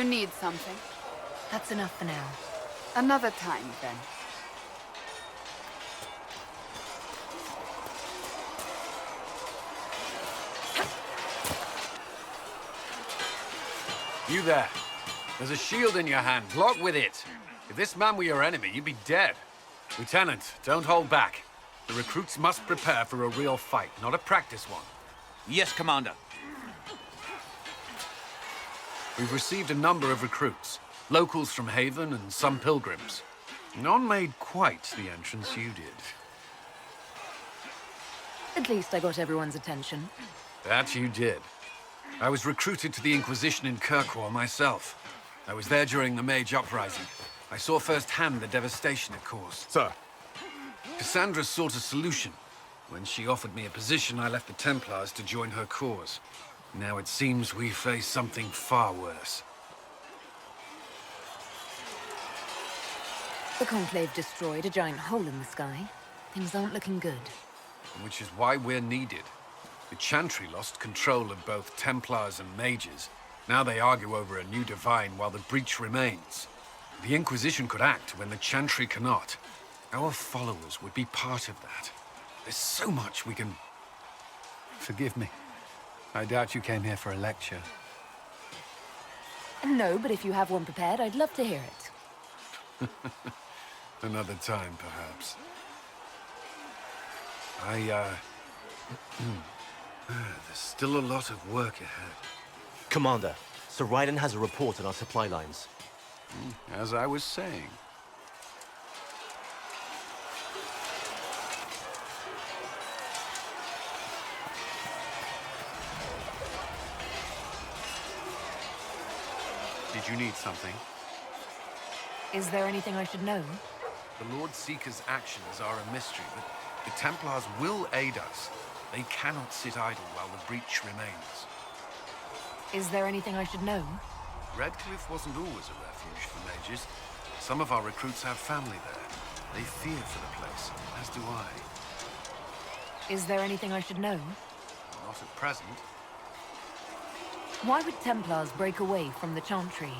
you need something? That's enough for now. Another time, then. You there. There's a shield in your hand. Block with it. If this man were your enemy, you'd be dead. Lieutenant, don't hold back. The recruits must prepare for a real fight, not a practice one. Yes, Commander. We've received a number of recruits. Locals from Haven and some pilgrims. None made quite the entrance you did. At least I got everyone's attention. That you did. I was recruited to the Inquisition in Kirkwall myself. I was there during the Mage Uprising. I saw firsthand the devastation it caused. Sir. Cassandra sought a solution. When she offered me a position, I left the Templars to join her cause. Now it seems we face something far worse. The Conclave destroyed a giant hole in the sky. Things aren't looking good. Which is why we're needed. The Chantry lost control of both Templars and mages. Now they argue over a new divine while the breach remains. The Inquisition could act when the Chantry cannot. Our followers would be part of that. There's so much we can... Forgive me. I doubt you came here for a lecture. No, but if you have one prepared, I'd love to hear it. Another time, perhaps. There's still a lot of work ahead. Commander, Sir Raiden has a report on our supply lines. As I was saying. Did you need something? Is there anything I should know? The Lord Seeker's actions are a mystery, but the Templars will aid us. They cannot sit idle while the breach remains. Is there anything I should know? Redcliffe wasn't always a refuge for mages. Some of our recruits have family there. They fear for the place, as do I. Is there anything I should know? Not at present. Why would Templars break away from the Chantry?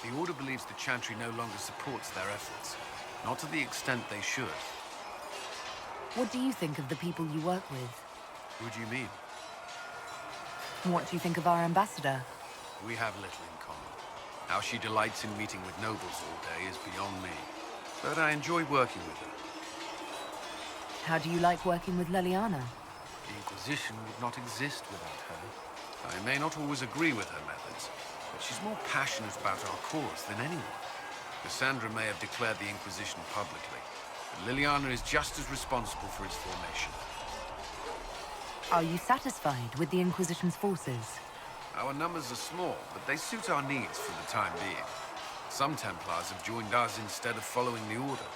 The Order believes the Chantry no longer supports their efforts. Not to the extent they should. What do you think of the people you work with? Who do you mean? What do you think of our ambassador? We have little in common. How she delights in meeting with nobles all day is beyond me. But I enjoy working with her. How do you like working with Leliana? The Inquisition would not exist without her. I may not always agree with her methods, but she's more passionate about our cause than anyone. Cassandra may have declared the Inquisition publicly, but Leliana is just as responsible for its formation. Are you satisfied with the Inquisition's forces? Our numbers are small, but they suit our needs for the time being. Some Templars have joined us instead of following the Order.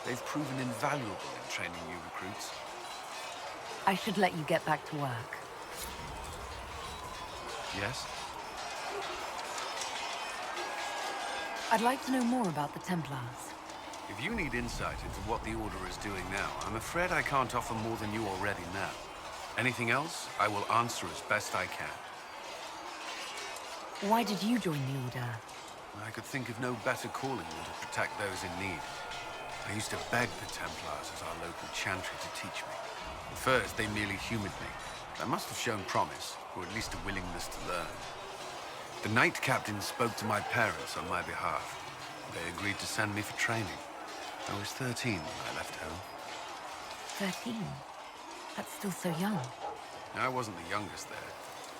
They've proven invaluable in training new recruits. I should let you get back to work. Yes? I'd like to know more about the Templars. If you need insight into what the Order is doing now, I'm afraid I can't offer more than you already know. Anything else, I will answer as best I can. Why did you join the Order? I could think of no better calling than to protect those in need. I used to beg the Templars as our local Chantry to teach me. At first, they merely humored me. I must have shown promise, or at least a willingness to learn. The Knight Captain spoke to my parents on my behalf. They agreed to send me for training. I was 13 when I left home. 13? That's still so young. I wasn't the youngest there.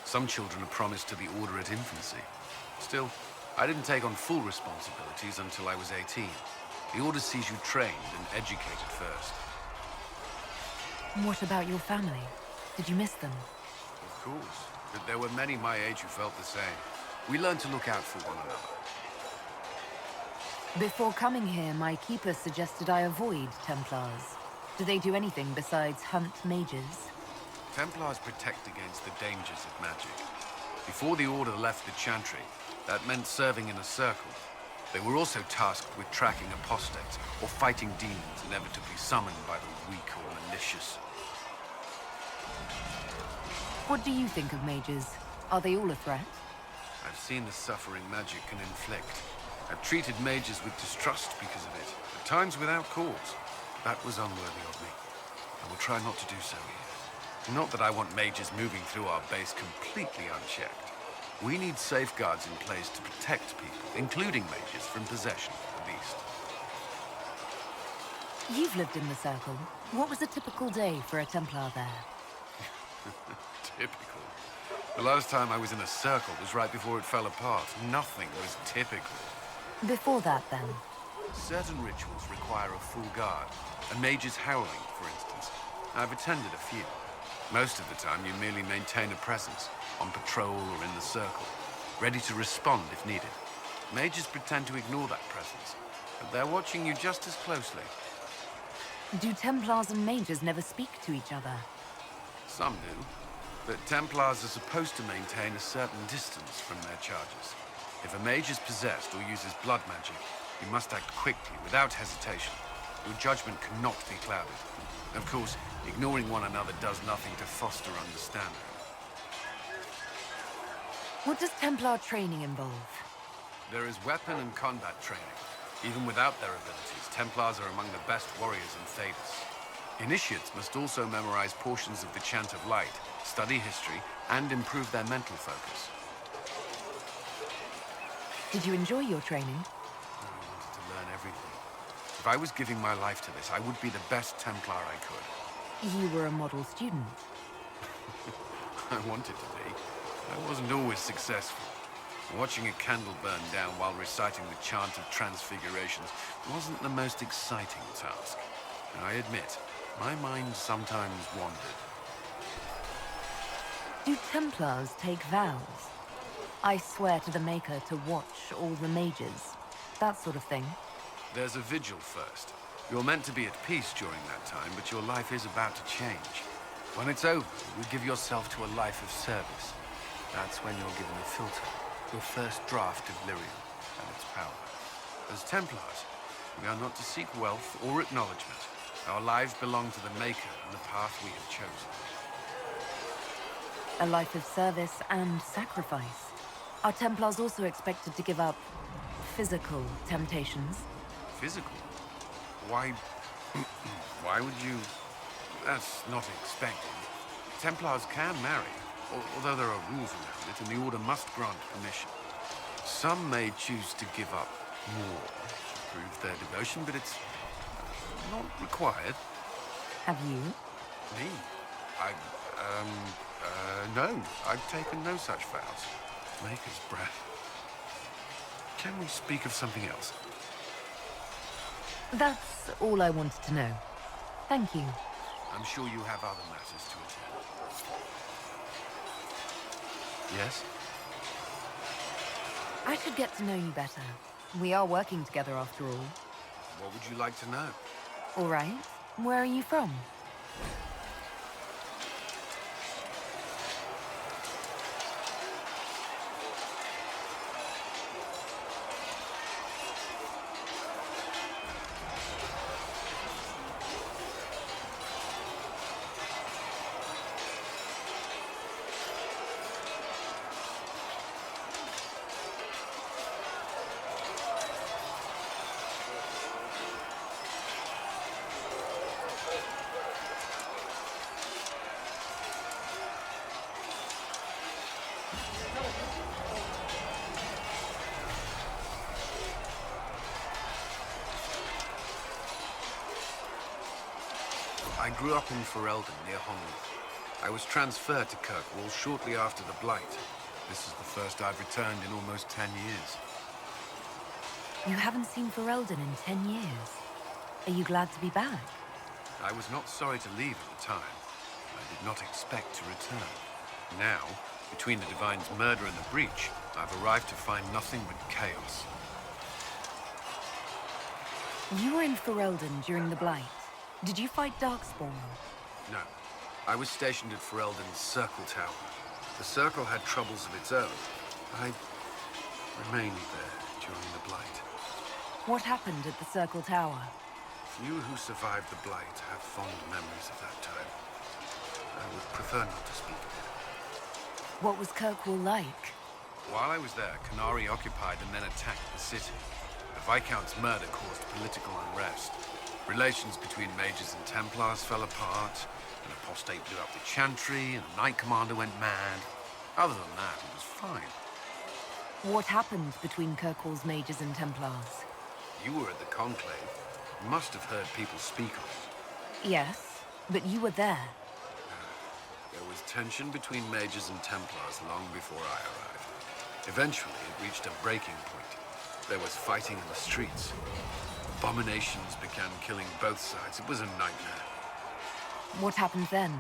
Some children are promised to the Order at infancy. Still, I didn't take on full responsibilities until I was 18. The Order sees you trained and educated first. What about your family? Did you miss them? Of course, but there were many my age who felt the same. We learned to look out for one another. Before coming here, my keeper suggested I avoid Templars. Do they do anything besides hunt mages? Templars protect against the dangers of magic. Before the Order left the Chantry, that meant serving in a circle. They were also tasked with tracking apostates or fighting demons inevitably summoned by the weak or malicious. What do you think of mages? Are they all a threat? I've seen the suffering magic can inflict. I've treated mages with distrust because of it, at times without cause. That was unworthy of me. I will try not to do so here. Not that I want mages moving through our base completely unchecked. We need safeguards in place to protect people, including mages, from possession, at least. You've lived in the Circle. What was a typical day for a Templar there? Typical. The last time I was in a circle was right before it fell apart. Nothing was typical. Before that, then? Certain rituals require a full guard. A mage's howling, for instance. I've attended a few. Most of the time, you merely maintain a presence, on patrol or in the circle, ready to respond if needed. Mages pretend to ignore that presence, but they're watching you just as closely. Do Templars and mages never speak to each other? Some do, but Templars are supposed to maintain a certain distance from their charges. If a mage is possessed or uses blood magic, you must act quickly, without hesitation. Your judgment cannot be clouded. Of course, ignoring one another does nothing to foster understanding. What does Templar training involve? There is weapon and combat training. Even without their abilities, Templars are among the best warriors in Thedas. Initiates must also memorize portions of the Chant of Light, study history, and improve their mental focus. Did you enjoy your training? I wanted to learn everything. If I was giving my life to this, I would be the best Templar I could. You were a model student. I wanted to be. I wasn't always successful. Watching a candle burn down while reciting the Chant of Transfigurations wasn't the most exciting task. And I admit, my mind sometimes wandered. Do Templars take vows? I swear to the Maker to watch all the mages. That sort of thing. There's a vigil first. You're meant to be at peace during that time, but your life is about to change. When it's over, you give yourself to a life of service. That's when you're given a filter, your first draft of lyrium and its power. As Templars, we are not to seek wealth or acknowledgement. Our lives belong to the Maker and the path we have chosen. A life of service and sacrifice. Are Templars also expected to give up physical temptations? Physical? Why... why would you... That's not expected. Templars can marry, although there are rules around it, and the Order must grant permission. Some may choose to give up more to prove their devotion, but it's not required. Have you? Me? No. I've taken no such vows. Maker's breath. Can we speak of something else? That's all I wanted to know. Thank you. I'm sure you have other matters to attend. Yes? I should get to know you better. We are working together after all. What would you like to know? All right. Where are you from? I grew up in Ferelden, near Holland. I was transferred to Kirkwall shortly after the Blight. This is the first I've returned in almost 10 years. You haven't seen Ferelden in 10 years. Are you glad to be back? I was not sorry to leave at the time. I did not expect to return. Now, between the Divine's murder and the breach, I've arrived to find nothing but chaos. You were in Ferelden during the Blight. Did you fight Darkspawn? No. I was stationed at Ferelden's Circle Tower. The Circle had troubles of its own. I remained there during the Blight. What happened at the Circle Tower? Few who survived the Blight have fond memories of that time. I would prefer not to speak of it. What was Kirkwall like? While I was there, Canary occupied and then attacked the city. The Viscount's murder caused political unrest. Relations between mages and Templars fell apart. An apostate blew up the Chantry, and the Knight Commander went mad. Other than that, it was fine. What happened between Kirkwall's mages and Templars? You were at the Conclave. You must have heard people speak of it. Yes, but you were there. There was tension between mages and Templars long before I arrived. Eventually, it reached a breaking point. There was fighting in the streets. Abominations began killing both sides. It was a nightmare. What happened then?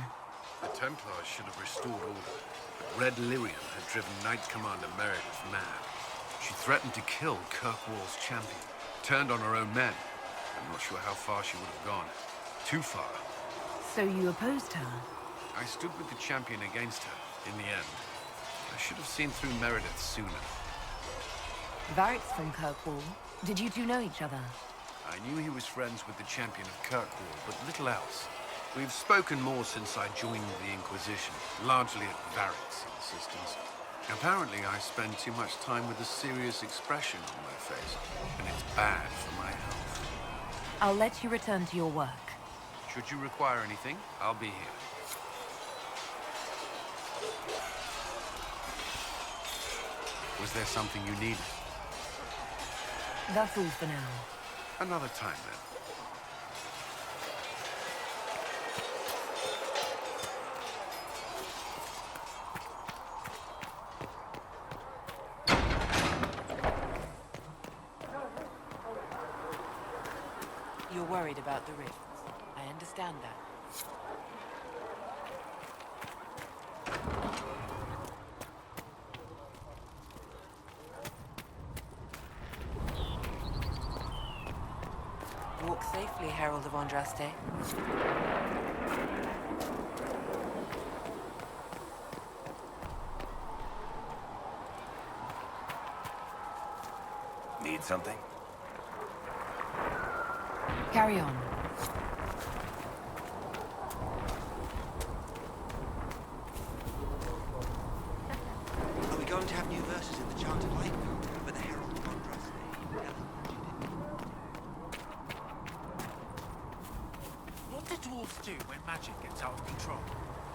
The Templars should have restored order, but Red Lyrium had driven Knight Commander Meredith mad. She threatened to kill Kirkwall's champion, turned on her own men. I'm not sure how far she would have gone. Too far. So you opposed her? I stood with the champion against her, in the end. I should have seen through Meredith sooner. Varric's from Kirkwall. Did you two know each other? I knew he was friends with the champion of Kirkwall, but little else. We've spoken more since I joined the Inquisition, largely at Varric's insistence. Apparently, I spend too much time with a serious expression on my face, and it's bad for my health. I'll let you return to your work. Should you require anything, I'll be here. Was there something you needed? That's all for now. Another time, then. You're worried about the rifts. I understand that. Walk safely, Herald of Andraste. Need something? Carry on. Are we going to have new verses in the Charter like with the Herald of Andraste? What do dwarves do when magic gets out of control?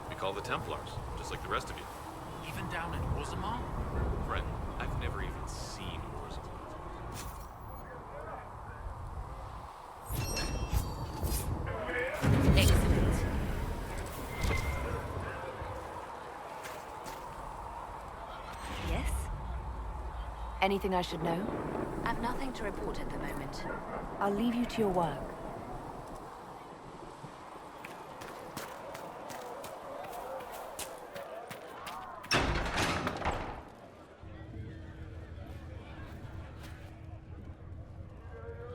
We call the Templars, just like the rest of you. Even down in Orzammar? Friend, I've never even seen Orzammar. Excellent. Yes? Anything I should know? I've nothing to report at the moment. I'll leave you to your work.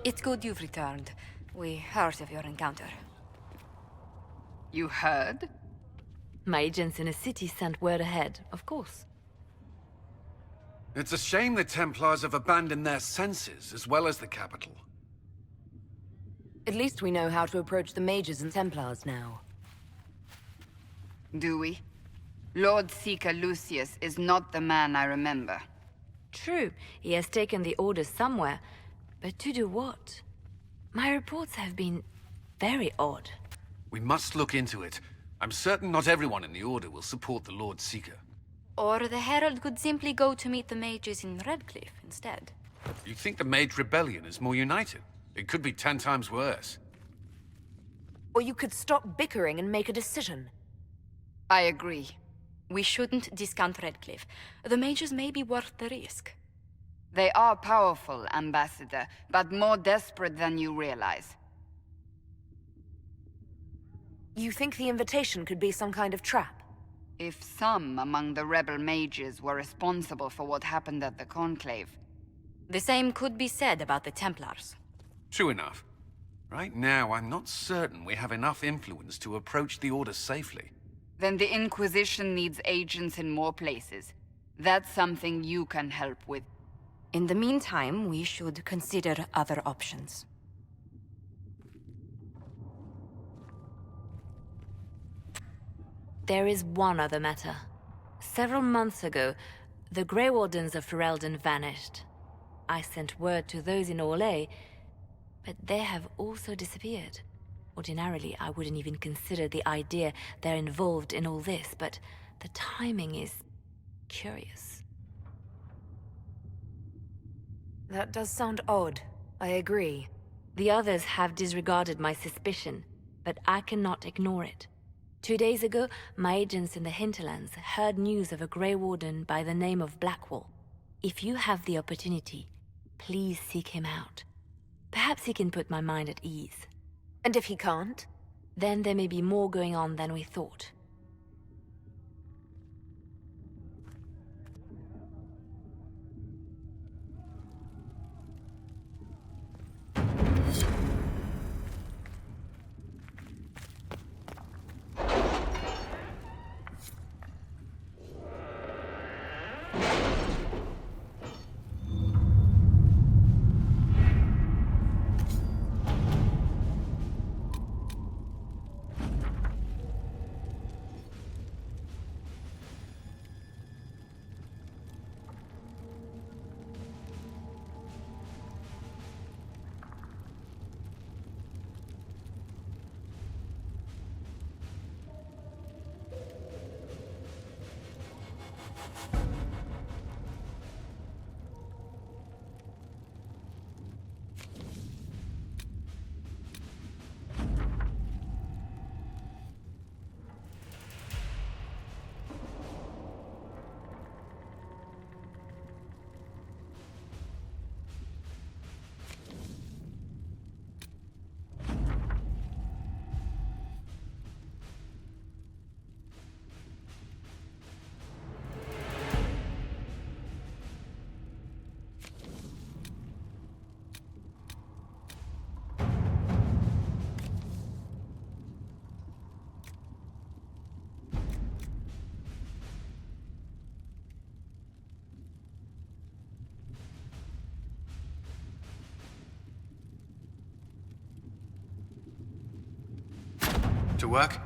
It's good you've returned. We heard of your encounter. You heard? My agents in the city sent word ahead, of course. It's a shame the Templars have abandoned their senses, as well as the capital. At least we know how to approach the mages and Templars now. Do we? Lord Seeker Lucius is not the man I remember. True, he has taken the orders somewhere, but to do what? My reports have been very odd. We must look into it. I'm certain not everyone in the Order will support the Lord Seeker. Or the Herald could simply go to meet the mages in Redcliffe instead. You think the Mage Rebellion is more united? It could be 10 times worse. Or you could stop bickering and make a decision. I agree. We shouldn't discount Redcliffe. The mages may be worth the risk. They are powerful, Ambassador, but more desperate than you realize. You think the invitation could be some kind of trap? If some among the rebel mages were responsible for what happened at the Conclave. The same could be said about the Templars. True enough. Right now, I'm not certain we have enough influence to approach the Order safely. Then the Inquisition needs agents in more places. That's something you can help with. In the meantime, we should consider other options. There is one other matter. Several months ago, The Grey Wardens of Ferelden vanished. I sent word to those in Royeaux, but they have also disappeared. Ordinarily, I wouldn't even consider the idea they're involved in all this, but the timing is curious. That does sound odd. I agree. The others have disregarded my suspicion, but I cannot ignore it. 2 days ago, my agents in the hinterlands heard news of a Grey Warden by the name of Blackwall. If you have the opportunity, please seek him out. Perhaps he can put my mind at ease. And if he can't? Then there may be more going on than we thought. To work?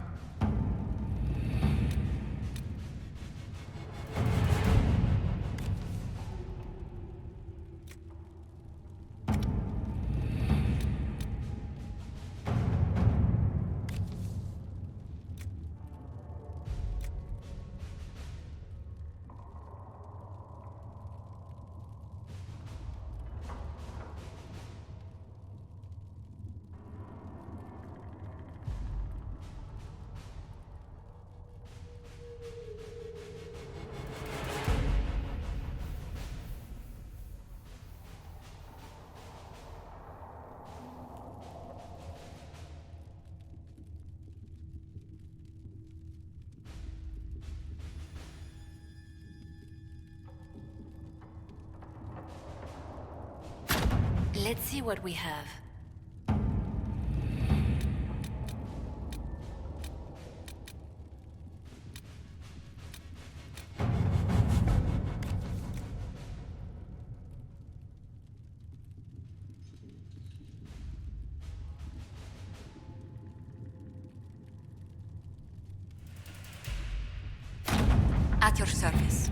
Let's see what we have. At your service.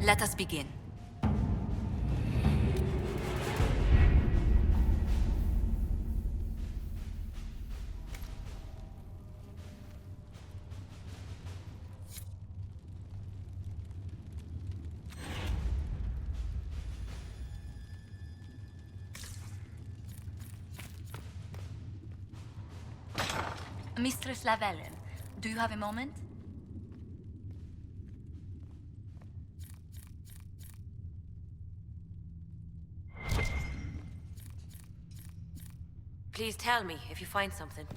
Let us begin. Mistress Lavellan, do you have a moment? Please tell me if you find something.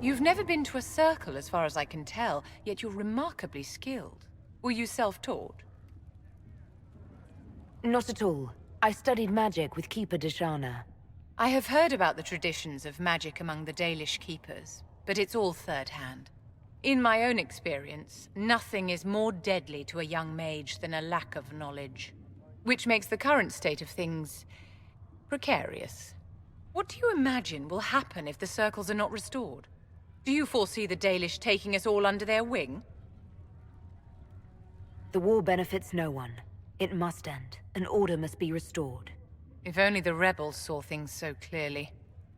You've never been to a circle, as far as I can tell, yet you're remarkably skilled. Were you self-taught? Not at all. I studied magic with Keeper Deshana. I have heard about the traditions of magic among the Dalish keepers, but it's all third-hand. In my own experience, nothing is more deadly to a young mage than a lack of knowledge, which makes the current state of things precarious. What do you imagine will happen if the circles are not restored? Do you foresee the Dalish taking us all under their wing? The war benefits no one. It must end, and order must be restored. If only the rebels saw things so clearly.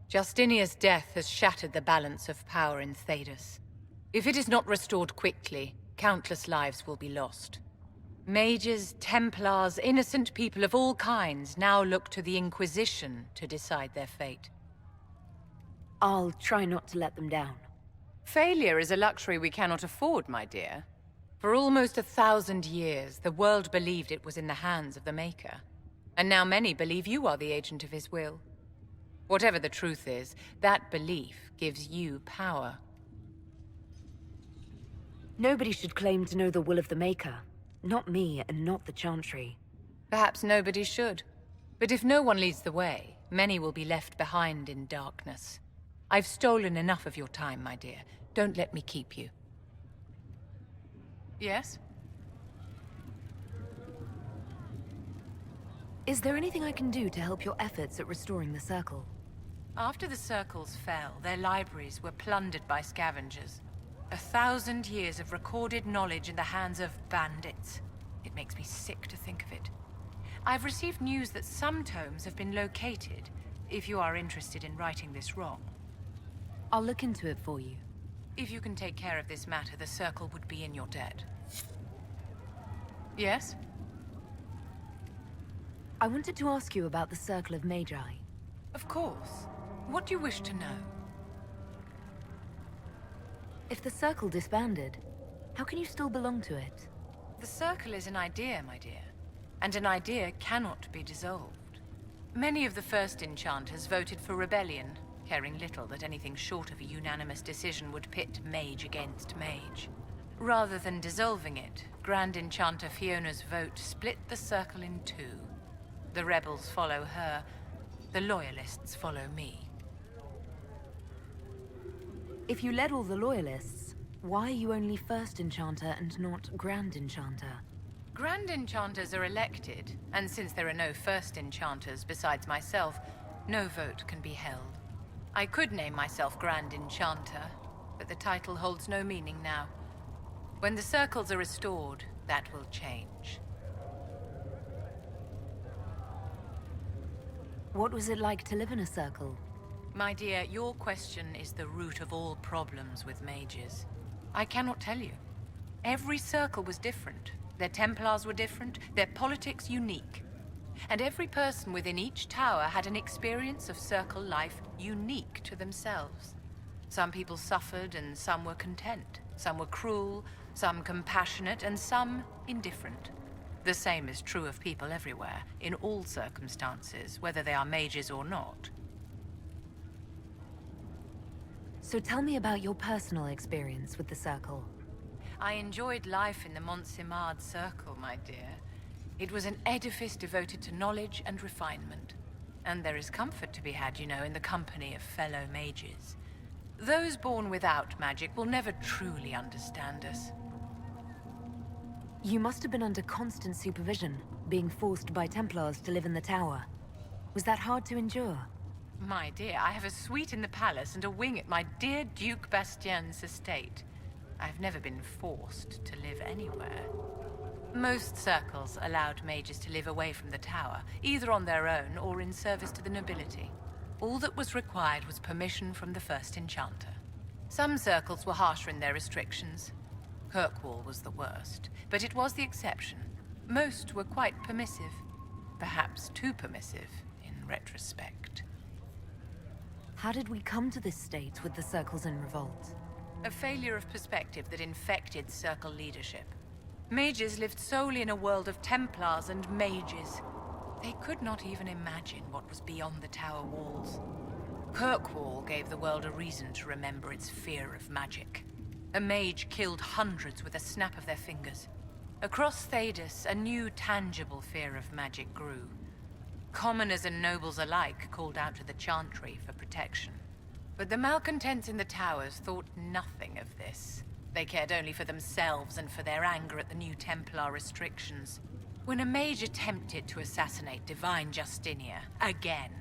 Justinia's death has shattered the balance of power in Thedas. If it is not restored quickly, countless lives will be lost. Mages, Templars, innocent people of all kinds now look to the Inquisition to decide their fate. I'll try not to let them down. Failure is a luxury we cannot afford, my dear. For almost 1,000 years, the world believed it was in the hands of the Maker. And now many believe you are the agent of his will. Whatever the truth is, that belief gives you power. Nobody should claim to know the will of the Maker. Not me, and not the Chantry. Perhaps nobody should. But if no one leads the way, many will be left behind in darkness. I've stolen enough of your time, my dear. Don't let me keep you. Yes? Is there anything I can do to help your efforts at restoring the Circle? After the circles fell, their libraries were plundered by scavengers. 1,000 years of recorded knowledge in the hands of bandits. It makes me sick to think of it. I've received news that some tomes have been located, if you are interested in righting this wrong. I'll look into it for you. If you can take care of this matter, the Circle would be in your debt. Yes? I wanted to ask you about the Circle of Magi. Of course. What do you wish to know? If the Circle disbanded, how can you still belong to it? The Circle is an idea, my dear. And an idea cannot be dissolved. Many of the first enchanters voted for rebellion, caring little that anything short of a unanimous decision would pit mage against mage. Rather than dissolving it, Grand Enchanter Fiona's vote split the Circle in two. The rebels follow her, the loyalists follow me. If you led all the loyalists, why are you only First Enchanter and not Grand Enchanter? Grand Enchanters are elected, and since there are no First Enchanters besides myself, no vote can be held. I could name myself Grand Enchanter, but the title holds no meaning now. When the circles are restored, that will change. What was it like to live in a circle? My dear, your question is the root of all problems with mages. I cannot tell you. Every circle was different. Their Templars were different, their politics unique. And every person within each tower had an experience of circle life unique to themselves. Some people suffered and some were content. Some were cruel, some compassionate, and some indifferent. The same is true of people everywhere, in all circumstances, whether they are mages or not. So tell me about your personal experience with the Circle. I enjoyed life in the Montsimard Circle, my dear. It was an edifice devoted to knowledge and refinement. And there is comfort to be had, you know, in the company of fellow mages. Those born without magic will never truly understand us. You must have been under constant supervision, being forced by Templars to live in the tower. Was that hard to endure? My dear, I have a suite in the palace and a wing at my dear Duke Bastien's estate. I've never been forced to live anywhere. Most circles allowed mages to live away from the tower, either on their own or in service to the nobility. All that was required was permission from the First Enchanter. Some circles were harsher in their restrictions. Kirkwall was the worst, but it was the exception. Most were quite permissive. Perhaps too permissive, in retrospect. How did we come to this state with the circles in revolt? A failure of perspective that infected Circle leadership. Mages lived solely in a world of Templars and mages. They could not even imagine what was beyond the tower walls. Kirkwall gave the world a reason to remember its fear of magic. A mage killed hundreds with a snap of their fingers. Across Thedas, a new tangible fear of magic grew. Commoners and nobles alike called out to the Chantry for protection. But the malcontents in the towers thought nothing of this. They cared only for themselves and for their anger at the new Templar restrictions. When a mage attempted to assassinate Divine Justinia, again,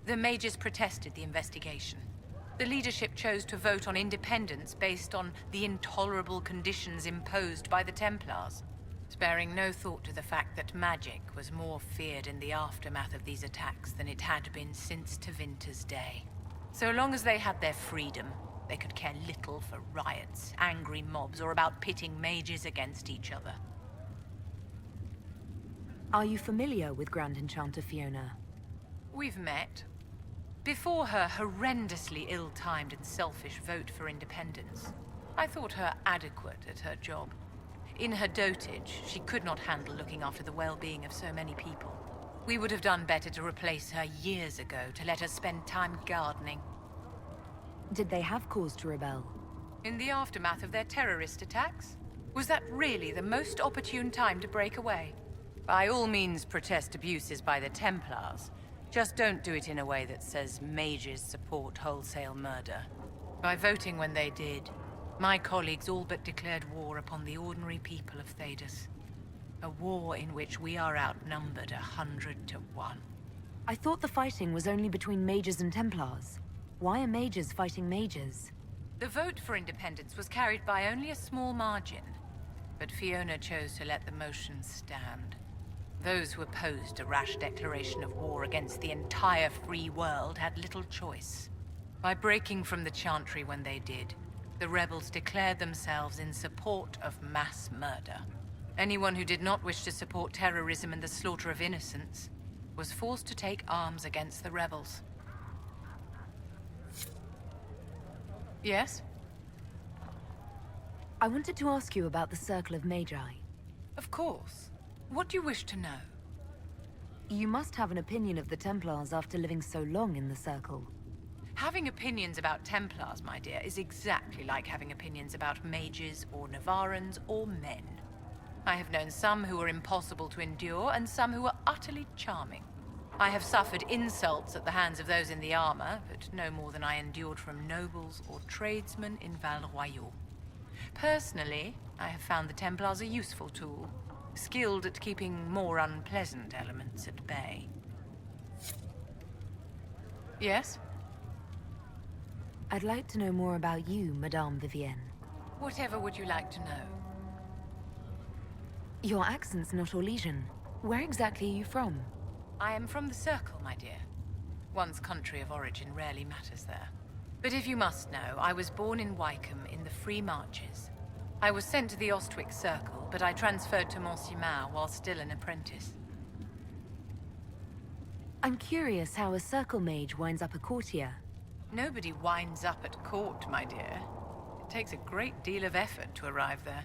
the mages protested the investigation. The leadership chose to vote on independence based on the intolerable conditions imposed by the Templars, sparing no thought to the fact that magic was more feared in the aftermath of these attacks than it had been since Tevinter's day. So long as they had their freedom, they could care little for riots, angry mobs, or about pitting mages against each other. Are you familiar with Grand Enchanter Fiona? We've met. Before her horrendously ill-timed and selfish vote for independence, I thought her adequate at her job. In her dotage, she could not handle looking after the well-being of so many people. We would have done better to replace her years ago, to let her spend time gardening. Did they have cause to rebel? In the aftermath of their terrorist attacks? Was that really the most opportune time to break away? By all means protest abuses by the Templars. Just don't do it in a way that says mages support wholesale murder. By voting when they did, my colleagues all but declared war upon the ordinary people of Thedas. A war in which we are outnumbered 100 to 1. I thought the fighting was only between mages and Templars. Why are mages fighting mages? The vote for independence was carried by only a small margin, but Fiona chose to let the motion stand. Those who opposed a rash declaration of war against the entire free world had little choice. By breaking from the Chantry when they did, the rebels declared themselves in support of mass murder. Anyone who did not wish to support terrorism and the slaughter of innocents was forced to take arms against the rebels. Yes? I wanted to ask you about the Circle of Magi. Of course. What do you wish to know? You must have an opinion of the Templars after living so long in the Circle. Having opinions about Templars, my dear, is exactly like having opinions about mages or Navarrans or men. I have known some who were impossible to endure and some who were utterly charming. I have suffered insults at the hands of those in the armor, but no more than I endured from nobles or tradesmen in Royeaux. Personally, I have found the Templars a useful tool, skilled at keeping more unpleasant elements at bay. Yes? I'd like to know more about you, Madame Vivienne. Whatever would you like to know? Your accent's not Orlesian. Where exactly are you from? I am from the Circle, my dear. One's country of origin rarely matters there. But if you must know, I was born in Wycombe in the Free Marches. I was sent to the Ostwick Circle, but I transferred to Monsignor while still an apprentice. I'm curious how a Circle mage winds up a courtier. Nobody winds up at court, my dear. It takes a great deal of effort to arrive there.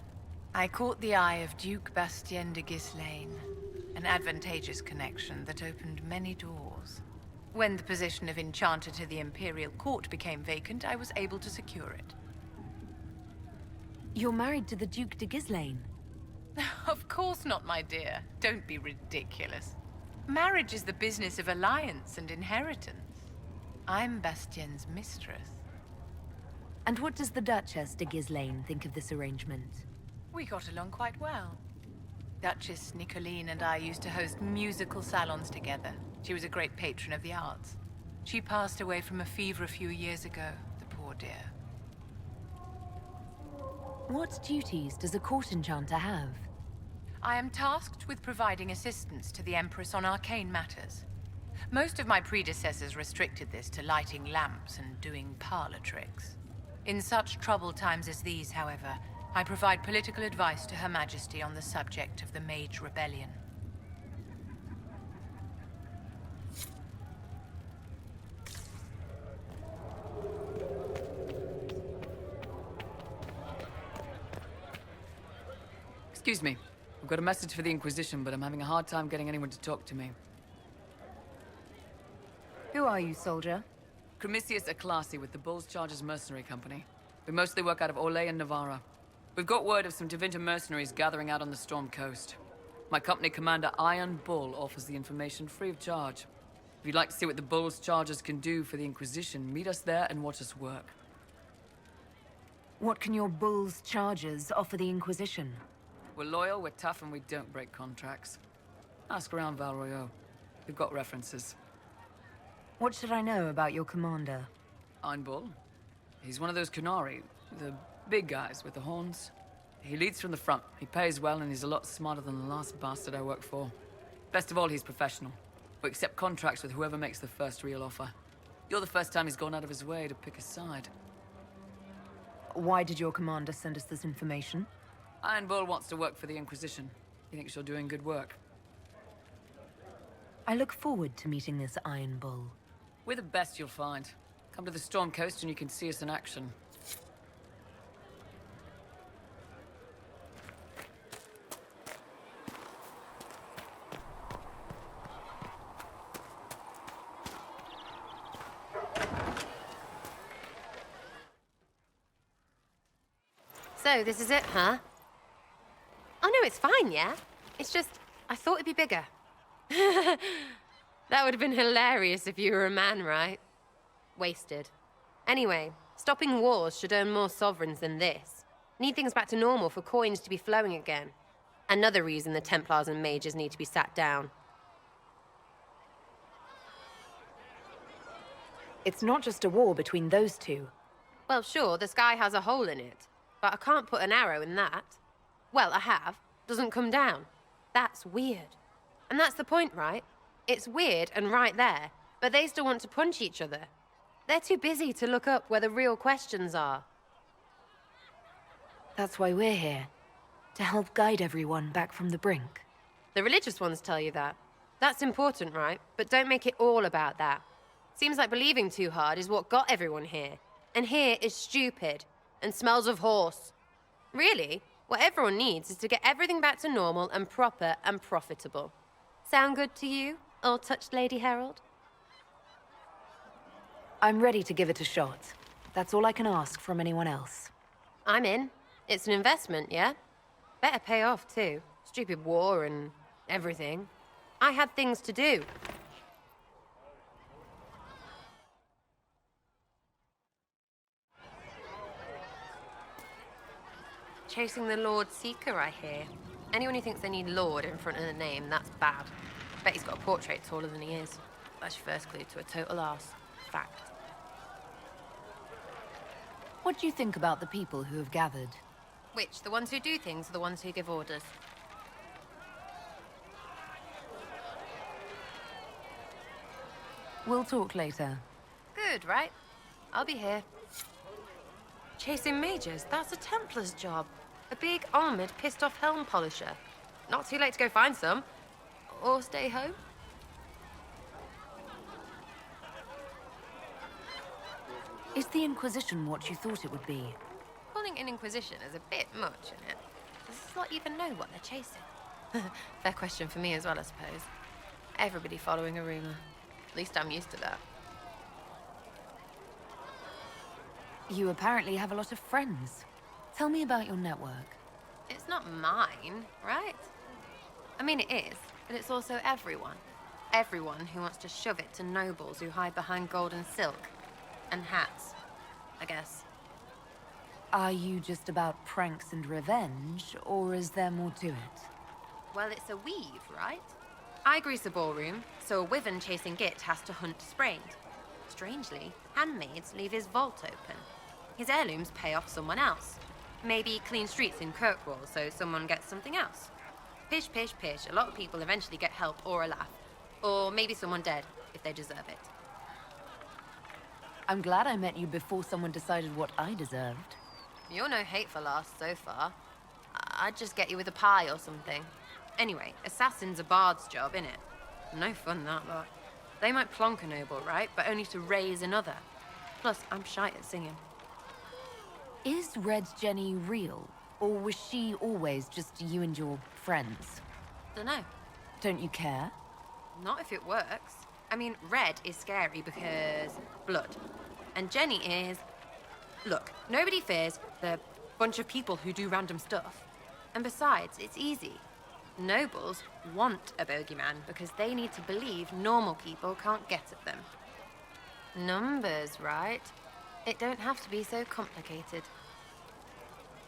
I caught the eye of Duke Bastien de Ghislaine, an advantageous connection that opened many doors. When the position of Enchanter to the Imperial Court became vacant, I was able to secure it. You're married to the Duke de Ghislaine? Of course not, my dear. Don't be ridiculous. Marriage is the business of alliance and inheritance. I'm Bastien's mistress. And what does the Duchess de Ghislaine think of this arrangement? We got along quite well. Duchess Nicoline and I used to host musical salons together. She was a great patron of the arts. She passed away from a fever a few years ago, the poor dear. What duties does a court enchanter have? I am tasked with providing assistance to the Empress on arcane matters. Most of my predecessors restricted this to lighting lamps and doing parlor tricks. In such troubled times as these, however, I provide political advice to Her Majesty on the subject of the Mage Rebellion. Excuse me. I've got a message for the Inquisition, but I'm having a hard time getting anyone to talk to me. Who are you, soldier? Cremisius Aclasi with the Bull's Chargers Mercenary Company. We mostly work out of Orlais and Navarra. We've got word of some Tevinter mercenaries gathering out on the Storm Coast. My company commander, Iron Bull, offers the information free of charge. If you'd like to see what the Bull's Chargers can do for the Inquisition, meet us there and watch us work. What can your Bull's Chargers offer the Inquisition? We're loyal, we're tough, and we don't break contracts. Ask around Val Royeaux. We've got references. What should I know about your commander? Iron Bull. He's one of those Kunari, the big guys with the horns. He leads from the front. He pays well, and he's a lot smarter than the last bastard I worked for. Best of all, he's professional. We accept contracts with whoever makes the first real offer. You're the first time he's gone out of his way to pick a side. Why did your commander send us this information? Iron Bull wants to work for the Inquisition. He thinks you're doing good work. I look forward to meeting this Iron Bull. We're the best you'll find. Come to the Storm Coast and you can see us in action. So, this is it, huh? Oh no, it's fine, yeah? It's just, I thought it'd be bigger. That would have been hilarious if you were a man, right? Wasted. Anyway, stopping wars should earn more sovereigns than this. Need things back to normal for coins to be flowing again. Another reason the Templars and mages need to be sat down. It's not just a war between those two. Well, sure, the sky has a hole in it. But I can't put an arrow in that. Well, I have. Doesn't come down. That's weird. And that's the point, right? It's weird and right there, but they still want to punch each other. They're too busy to look up where the real questions are. That's why we're here. To help guide everyone back from the brink. The religious ones tell you that. That's important, right? But don't make it all about that. Seems like believing too hard is what got everyone here. And here is stupid. And smells of horse. Really, what everyone needs is to get everything back to normal and proper and profitable. Sound good to you, old-touched Lady Herald? I'm ready to give it a shot. That's all I can ask from anyone else. I'm in. It's an investment, yeah? Better pay off, too. Stupid war and everything. I had things to do. Chasing the Lord Seeker, I hear. Anyone who thinks they need Lord in front of the name, that's bad. Bet he's got a portrait taller than he is. That's your first clue to a total arse. Fact. What do you think about the people who have gathered? Which? The ones who do things or the ones who give orders? We'll talk later. Good, right? I'll be here. Chasing mages, that's a Templar's job. A big, armored, pissed-off helm polisher. Not too late to go find some. Or stay home. Is the Inquisition what you thought it would be? Calling an Inquisition is a bit much, isn't it? Does this lot even know what they're chasing? Fair question for me as well, I suppose. Everybody following a rumor. At least I'm used to that. You apparently have a lot of friends. Tell me about your network. It's not mine, right? I mean, it is, but it's also everyone. Everyone who wants to shove it to nobles who hide behind gold and silk. And hats, I guess. Are you just about pranks and revenge, or is there more to it? Well, it's a weave, right? I grease a ballroom, so a wyvern chasing Git has to hunt sprained. Strangely, handmaids leave his vault open. His heirlooms pay off someone else. Maybe clean streets in Kirkwall, so someone gets something else. Pish, pish, pish. A lot of people eventually get help or a laugh. Or maybe someone dead, if they deserve it. I'm glad I met you before someone decided what I deserved. You're no hateful ass so far. I'd just get you with a pie or something. Anyway, assassin's a bard's job, innit? No fun, that lot. They might plonk a noble, right? But only to raise another. Plus, I'm shy at singing. Is Red Jenny real? Or was she always just you and your friends? Dunno. Don't you care? Not if it works. I mean, Red is scary because blood. And Jenny is... Look, nobody fears the bunch of people who do random stuff. And besides, it's easy. Nobles want a bogeyman because they need to believe normal people can't get at them. Numbers, right? It don't have to be so complicated.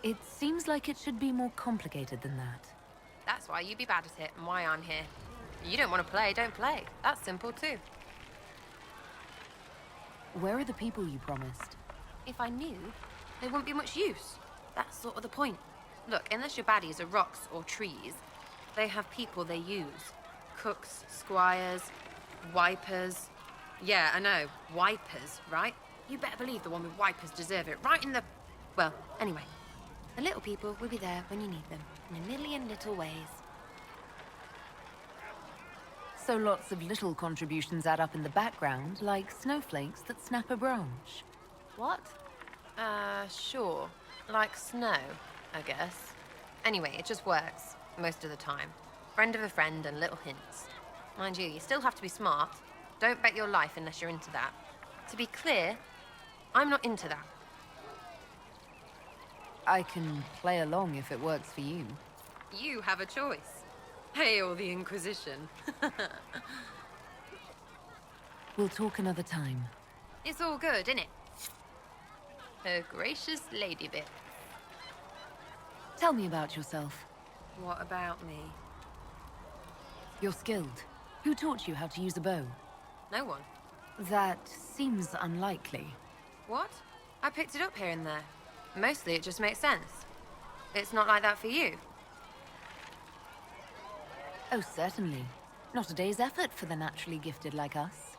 It seems like it should be more complicated than that. That's why you be bad at it and why I'm here. You don't want to play, don't play. That's simple too. Where are the people you promised? If I knew, they wouldn't be much use. That's sort of the point. Look, unless your baddies are rocks or trees, they have people they use. Cooks, squires, wipers. Yeah, I know, wipers, right? You better believe the one with wipers deserve it, right in the... Well, anyway. The little people will be there when you need them, in a million little ways. So lots of little contributions add up in the background, like snowflakes that snap a branch. What? Sure. Like snow, I guess. Anyway, it just works, most of the time. Friend of a friend and little hints. Mind you, you still have to be smart. Don't bet your life unless you're into that. To be clear, I'm not into that. I can play along if it works for you. You have a choice. Hail the Inquisition. We'll talk another time. It's all good, innit? Her gracious lady bit. Tell me about yourself. What about me? You're skilled. Who taught you how to use a bow? No one. That seems unlikely. What? I picked it up here and there. Mostly it just makes sense. It's not like that for you. Oh, certainly. Not a day's effort for the naturally gifted like us.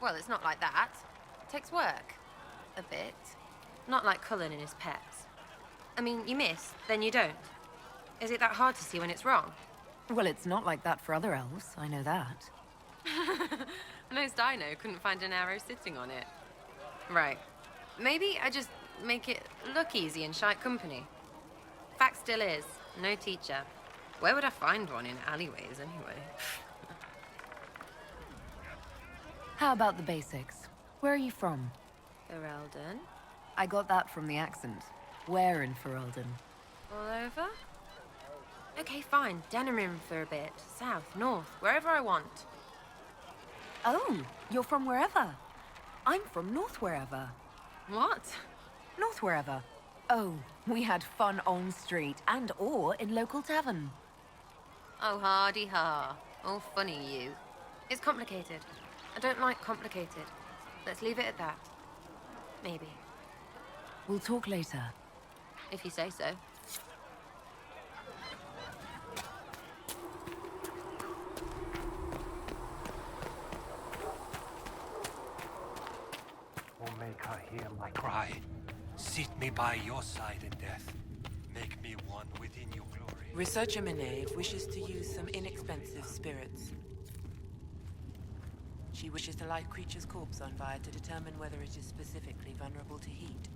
Well, it's not like that. It takes work. A bit. Not like Cullen and his pets. I mean, you miss, then you don't. Is it that hard to see when it's wrong? Well, it's not like that for other elves, I know that. Most I know couldn't find an arrow sitting on it. Right. Maybe I just make it look easy in shite company. Fact still is, no teacher. Where would I find one in alleyways, anyway? How about the basics? Where are you from? Ferelden? I got that from the accent. Where in Ferelden? All over? Okay, fine. Denerim for a bit. South, north, wherever I want. Oh, you're from wherever. I'm from north wherever. What? North wherever. Oh, we had fun on street and or in local tavern. Oh, hardy ha. All funny, you. It's complicated. I don't like complicated. Let's leave it at that. Maybe. We'll talk later. If you say so. Oh, make her hear my cry. Seat me by your side in death. Make me one within your glory. Researcher Minave wishes to use some inexpensive spirits. She wishes to light creature's corpse on fire to determine whether it is specifically vulnerable to heat.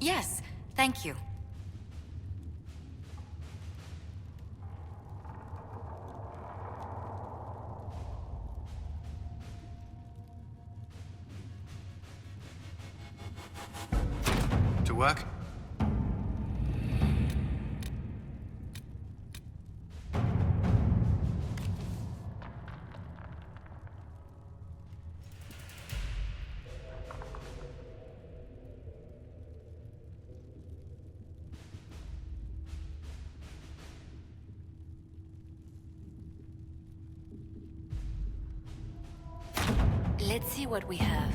Yes, thank you. To work? Let's see what we have.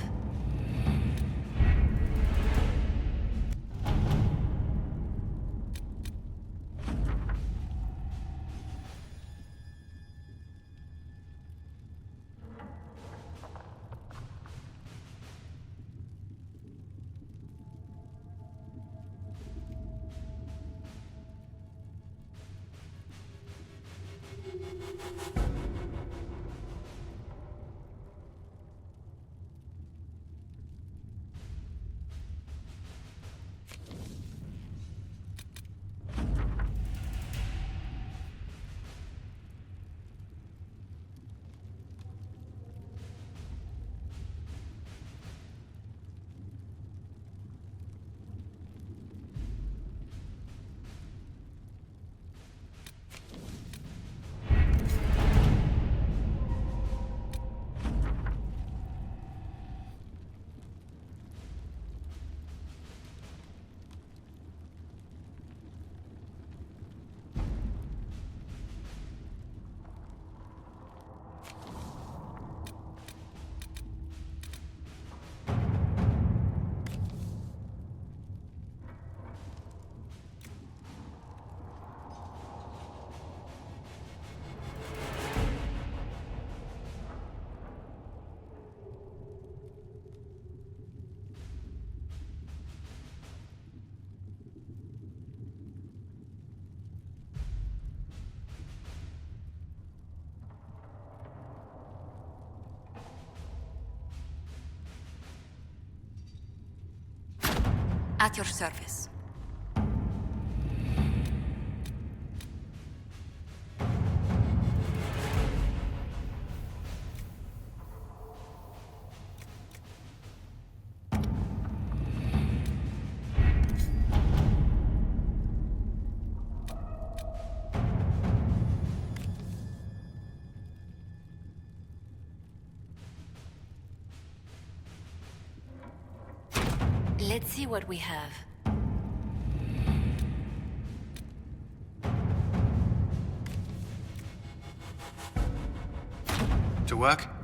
At your service. Let's see what we have. To work?